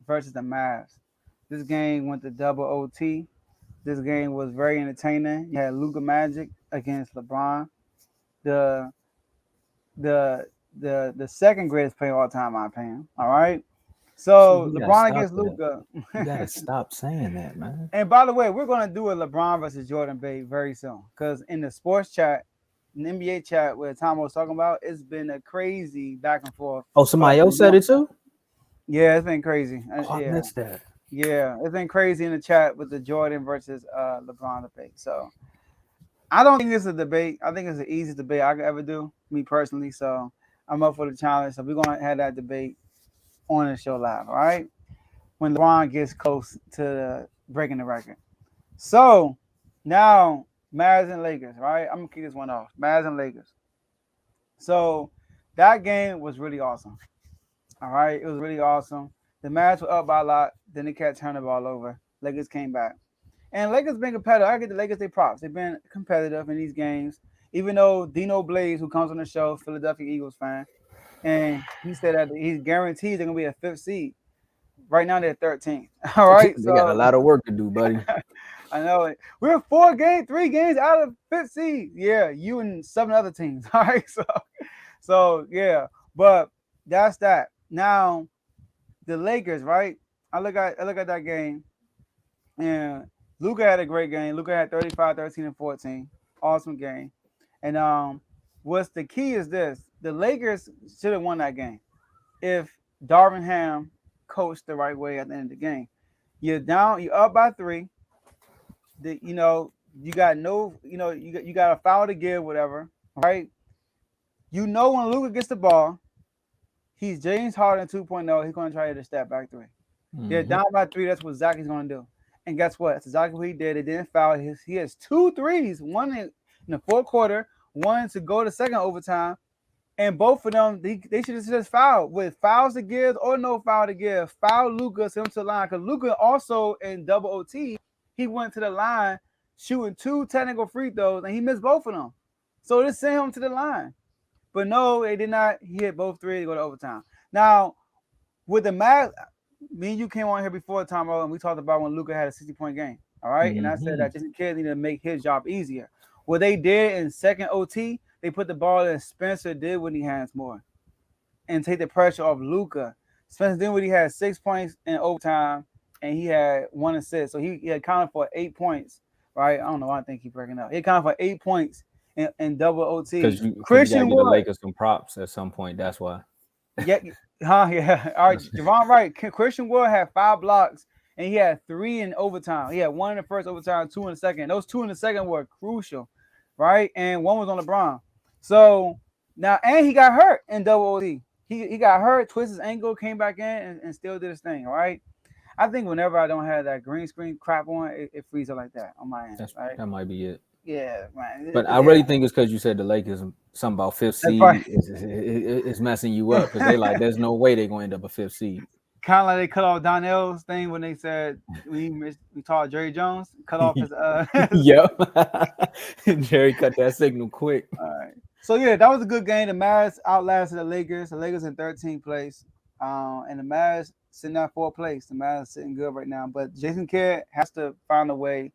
versus the Mavs. This game went to double OT. This game was very entertaining. You had Luka Magic against LeBron, the the second greatest player of all time, in my opinion. All right. See, So you gotta LeBron stop against that. Luka. You gotta stop saying that, man. And by the way, we're gonna do a LeBron versus Jordan debate very soon. Because in the sports chat, in the NBA chat where Tom was talking about, it's been a crazy back and forth Oh, for somebody like a else said month. it too. Yeah, it's been crazy. Oh, I Yeah. missed that. Yeah, it's been crazy in the chat with the Jordan versus LeBron debate. So I don't think it's a debate. I think it's the easiest debate I could ever do, me personally. So I'm up for the challenge. So we're gonna have that debate on the show live. All right, when LeBron gets close to breaking the record. So now Mavs and Lakers. Right, I'm gonna kick this one off. Mavs and Lakers. So that game was really awesome. All right, it was really awesome. The Mavs were up by a lot. Then they kept turning the ball over. Lakers came back. And Lakers been competitive. I get the Lakers their props. They've been competitive in these games. Even though Dino Blaze, who comes on the show, Philadelphia Eagles fan, and he said that he's guaranteed they're gonna be a fifth seed. Right now they're 13th. All right, They got a so lot of work to do, buddy. I know it. We're 3 games out of fifth seed. Yeah, you and 7 other teams. All right, so yeah, but that's that. Now the Lakers, right? I look at that game, and Luca had a great game. Luca had 35, 13, and 14. Awesome game. And what's the key is this: the Lakers should have won that game if Darvin Ham coached the right way at the end of the game. You're down, you're up by 3. You got no, you got a foul to give, whatever, right? When Luca gets the ball, he's James Harden 2.0. He's going to try to step back 3. They're Hmm. down by 3. That's what Zach is going to do. And guess what? That's exactly what he did. They didn't foul. He has 2 threes, one in the fourth quarter, one to go to second overtime. And both of them, they should have just fouled. With fouls to give or no foul to give, foul Luka, send him to the line. Because Luka also in double OT, he went to the line shooting 2 technical free throws, and he missed both of them. So they sent him to the line. But no, they did not. He hit both 3 to go to overtime. Now, with the Mavs, me and you came on here before, Tom, and we talked about when Luca had a 60-point game. All right. And I said Hmm. that Jason Kidd needed to make his job easier. What they did in second OT, they put the ball in Spencer did when he has more and take the pressure off Luca. Spencer Dinwiddie had 6 points in overtime, and he had 1 assist. So he accounted for 8 points, right? I don't know why I think he's breaking up. He accounted for 8 points in double OT. Because you gotta Christian get the Wood, Lakers some props at some point. That's why. yeah, yeah. All right, Javon Wright. Christian Wood had 5 blocks, and he had 3 in overtime. He had 1 in the first overtime, 2 in the second. Those 2 in the second were crucial, right? And 1 was on LeBron. So now, and he got hurt in double OT. He got hurt, twisted his ankle, came back in, and still did his thing. All right. I think whenever I don't have that green screen crap on, it freezes up like that on my end. Right. That might be it. Yeah, man. But I Yeah, really think it's because you said the Lakers something about fifth that's seed probably is messing you up because they like there's no way they're going to end up a fifth seed. kind of like they cut off Donnell's thing when they said we taught Jerry Jones cut off his Yep. Jerry cut that signal quick. All right. So yeah, that was a good game. The Mavs outlasted the Lakers. The Lakers in 13th place, and the Mavs sitting at 4th place. The Mavs sitting good right now, but Jason Kidd has to find a way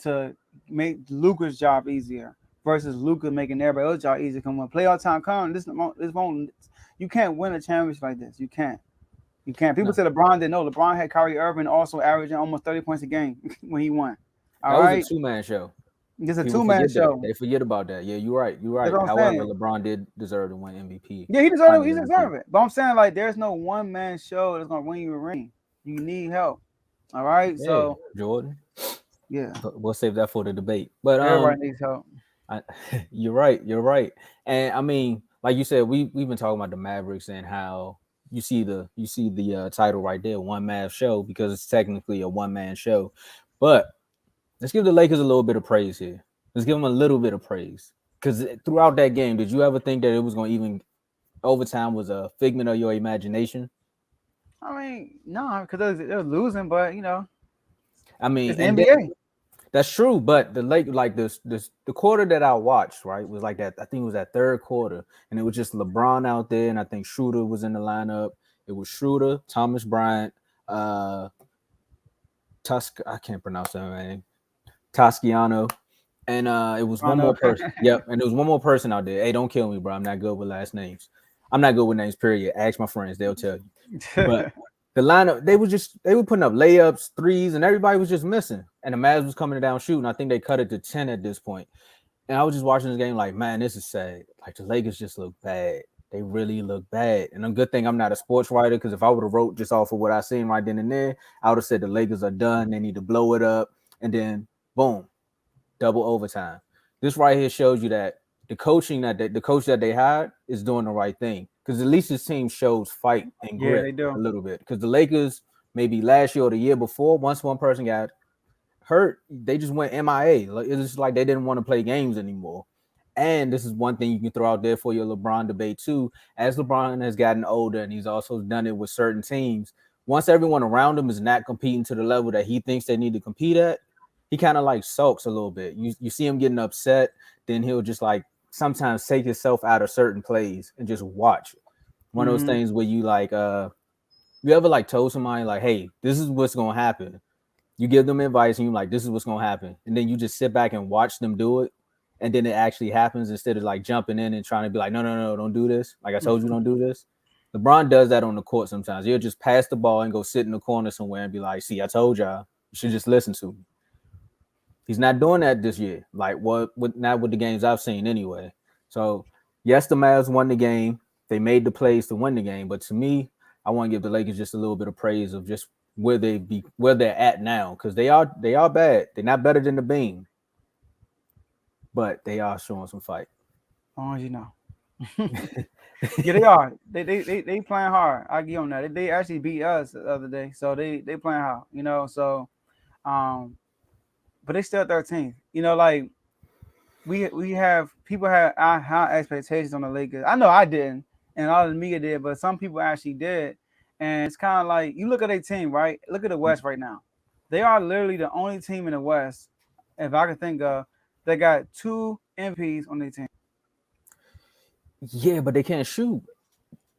to make Luka's job easier versus Luka making everybody else's job easier. Come when playoff time comes, this won't. You can't win a championship like this. You can't. You can't. People No, say LeBron didn't know. LeBron had Kyrie Irving also averaging almost 30 points a game when he won. that All was a right. two-man show. It's a People two-man forget that. show. They forget about that. Yeah, you're right. You're That's right. what I'm However, saying. LeBron did deserve to win MVP. Yeah, he deserved it. He Finals MVP. deserved it. But I'm saying like there's no one man show that's gonna win you a ring. You need help. All right. Yeah, So Jordan. yeah, But we'll save that for the debate. But everybody needs help. I, you're right. You're right. And I mean, like you said, we've been talking about the Mavericks and how you see the title right there, one Mav show, because it's technically a one man show. But let's give the Lakers a little bit of praise here. Let's give them a little bit of praise because throughout that game, did you ever think that it was going to even overtime was a figment of your imagination? I mean, no, because they're losing, but I mean, it's the and then NBA. that's true, but the late like this the quarter that I watched, right, was like that. I think it was that third quarter, and it was just LeBron out there, and I think Schroeder was in the lineup. It was Schroeder, Thomas Bryant, uh I can't pronounce that name. Tosciano. And it was I one know. more person. Yep, and there was one more person out there. Hey, don't kill me, bro. I'm not good with last names. I'm not good with names, period. Ask my friends, they'll tell you. But the lineup, they were putting up layups, threes, and everybody was just missing. And the Mavs was coming down shooting. I think they cut it to 10 at this point. And I was just watching this game like, man, this is sad. Like the Lakers just look bad. They really look bad. And a good thing I'm not a sports writer, because if I would have wrote just off of what I seen right then and there, I would have said the Lakers are done. They need to blow it up. And then boom, double overtime. This right here shows you that the coach that they hired is doing the right thing, because at least his team shows fight and Yeah, grit they do. a little bit. Because the Lakers, maybe last year or the year before, once one person got hurt, they just went MIA. Like, it's just like they didn't want to play games anymore. And this is one thing you can throw out there for your LeBron debate too. As LeBron has gotten older and he's also done it with certain teams, once everyone around him is not competing to the level that he thinks they need to compete at, he kind of like sulks a little bit. You see him getting upset, then he'll just like sometimes take himself out of certain plays and just watch. One of those Mm-hmm. things where you like you ever like told somebody like, hey, this is what's gonna happen. You give them advice and you're like, this is what's gonna happen. And then you just sit back and watch them do it. And then it actually happens instead of like jumping in and trying to be like, no, no, no, don't do this. Like I told you, don't do this. LeBron does that on the court sometimes. He'll just pass the ball and go sit in the corner somewhere and be like, see, I told y'all, you should just listen to me. He's not doing that this year. Like not with the games I've seen anyway. So yes, the Mavs won the game. They made the plays to win the game. But to me, I want to give the Lakers just a little bit of praise of just where they're at now, because they are bad. They're not better than the Beam, but they are showing some fight. As long as you know. Yeah, they are. They playing hard. I give them that. They actually beat us the other day, so they playing hard. So um, but they still 13th. Like we have people have high expectations on the Lakers. I know I didn't, and all the media did, but some people actually did. And it's kind of like you look at their team, right? Look at the West right now. They are literally the only team in the West, if I can think of, that got two MPs on their team. Yeah, but they can't shoot.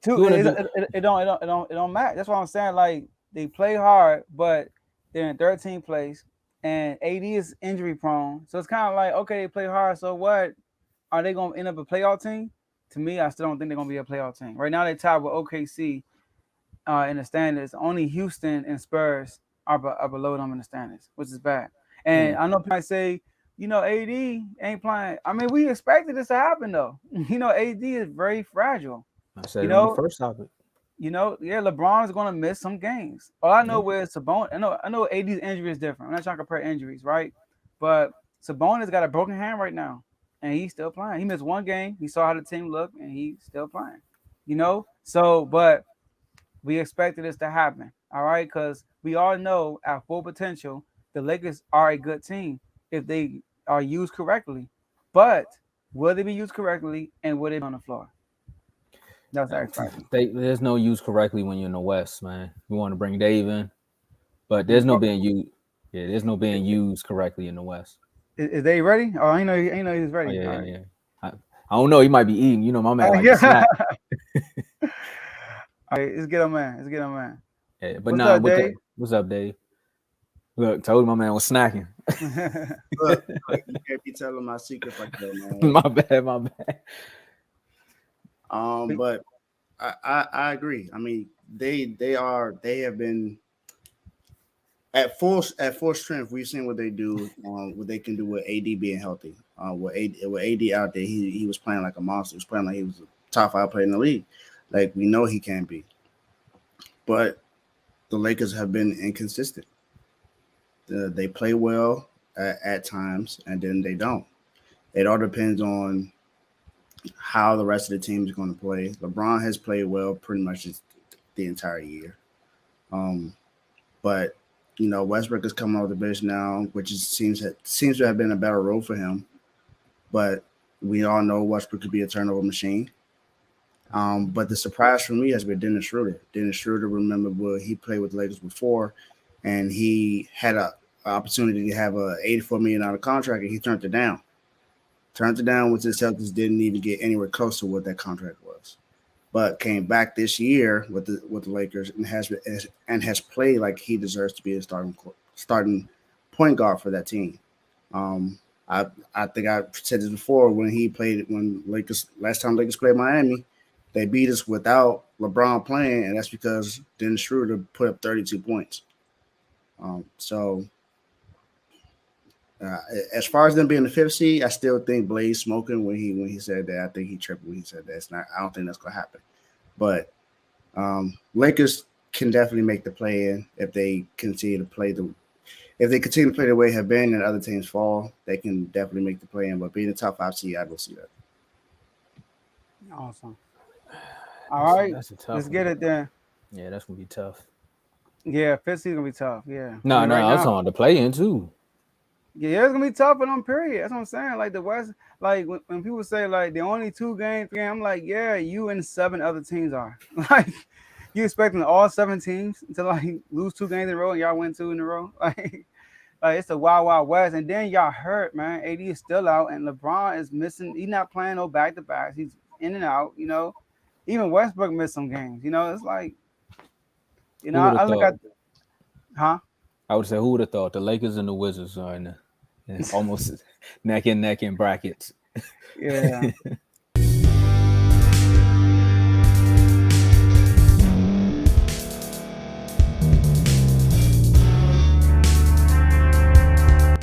Two, You want to do it don't matter. That's what I'm saying. Like they play hard, but they're in 13th place, and AD is injury prone. So it's kind of like, okay, they play hard. So what? Are they going to end up a playoff team? To me, I still don't think they're going to be a playoff team. Right now, they're tied with OKC in the standings. Only Houston and Spurs are below them in the standings, which is bad. And mm, I know people might say, AD ain't playing. I mean, we expected this to happen, though. AD is very fragile. I said You it on the know, first topic. yeah, LeBron's going to miss some games. All I Yeah. know is Sabonis. I know AD's injury is different. I'm not trying to compare injuries, right? But Sabonis got a broken hand right now, and he's still playing. He missed one game. He saw how the team looked, and he's still playing. So but we expected this to happen, all right? Because we all know at full potential, the Lakers are a good team if they are used correctly. But will they be used correctly, and will they be on the floor? That's the X factor. There's no use correctly when you're in the West, man. We want to bring Dave in, but there's no being used. Yeah, there's no being used correctly in the West. Is they ready? Oh, I know he's Oh ready. yeah, All yeah, right. yeah. I don't know. He might be eating. My man like to Yeah. snack. All right, let's get him, man. Let's get him, man. Yeah, but What's nah. up, Dave? What's up, Dave? Look, told my man was snacking. Look, you can't be telling my secrets like that, man. My bad, my bad. But I agree. I mean, they have been at full strength. We've seen what they do, what they can do with AD being healthy. With AD out there, he was playing like a monster. He was playing like he was a top 5 player in the league. Like we know he can be, but the Lakers have been inconsistent. They play well at times, and then they don't. It all depends on how the rest of the team is going to play. LeBron has played well pretty much the entire year. Um, but Westbrook is coming off the bench now, which seems to have been a better role for him. But we all know Westbrook could be a turnover machine. But the surprise for me has been Dennis Schroeder. Dennis Schroeder, remember, he played with the Lakers before, and he had an opportunity to have a $84 million contract, and he turned it down. Turned it down, which the Celtics didn't even get anywhere close to what that contract was. but came back this year with the Lakers and has played like he deserves to be a starting point guard for that team. Um, I think I said this before when Lakers last time Lakers played Miami, they beat us without LeBron playing, and that's because Dennis Schroeder put up 32 points. So as far as them being the fifth seed, I still think Blaze smoking when he said that. I think he tripped when he said that. It's not. I don't think that's gonna happen. But Lakers can definitely make the play in if they continue to play the way they have been and other teams fall. They can definitely make the play in. But being the top 5 seed, I don't see that. Awesome. All right, That's a tough let's one. get it then. Yeah, that's gonna be tough. Yeah, fifth seed gonna be tough. Yeah. No, I mean, no, right I was now, talking the play in too. yeah, it's gonna be tough for them. Period. That's what I'm saying. Like the West, like when people say like the only 2 games, 3 games, I'm like, yeah, you and 7 other teams are. Like you expecting all 7 teams to like lose 2 games in a row and y'all win 2 in a row? Like it's the wild, wild west. And then y'all hurt, man. AD is still out, and LeBron is missing. He's not playing no back to backs. He's in and out. Even Westbrook missed some games. It's like, Who would I have look thought? at, huh? I would say who would have thought the Lakers and the Wizards are in almost neck and neck in brackets. Yeah.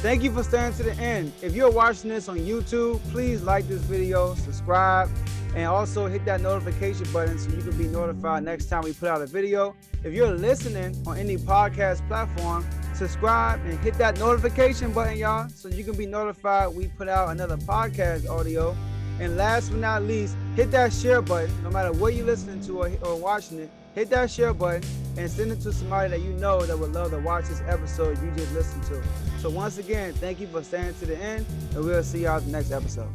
Thank you for staying to the end. If you're watching this on YouTube, please like this video, subscribe, and also hit that notification button so you can be notified next time we put out a video. If you're listening on any podcast platform, subscribe and hit that notification button, y'all, so you can be notified we put out another podcast audio. And last but not least, hit that share button. No matter what you're listening to or watching it, hit that share button and send it to somebody that you know that would love to watch this episode you just listened to. So once again, thank you for staying to the end, and we'll see y'all at the next episode.